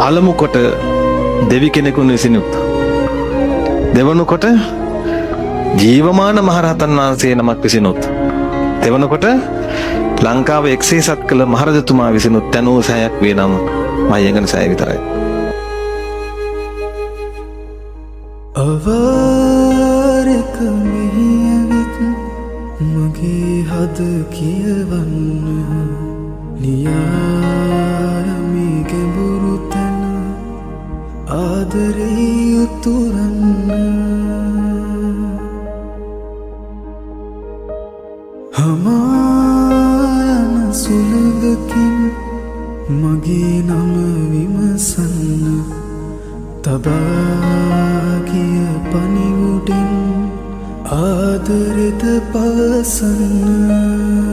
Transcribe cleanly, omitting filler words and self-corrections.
පළමු කොට දෙවි කෙනෙකුන් විසිනුත් දෙවනු කොට ජීවමාන මහරහතන් වහන්සේ නමක් විසිනුත් දෙවන කොට ලංකාව එක්සේසත් කළ මහරජතුමා විසිනුත් තැනූ සෑයක් වේ නම් මහියංගන සෑය විතරයි. අවාරක මෙහියවිත් මගේ හද කියවන්න නියාමී ගැඹුරු තැන ආදරේ උතුරන්න හමායන සුළඟකින් මගේ නම විමසන්න තබාගිය පනිවුඩින් ආදරෙද පවසන්න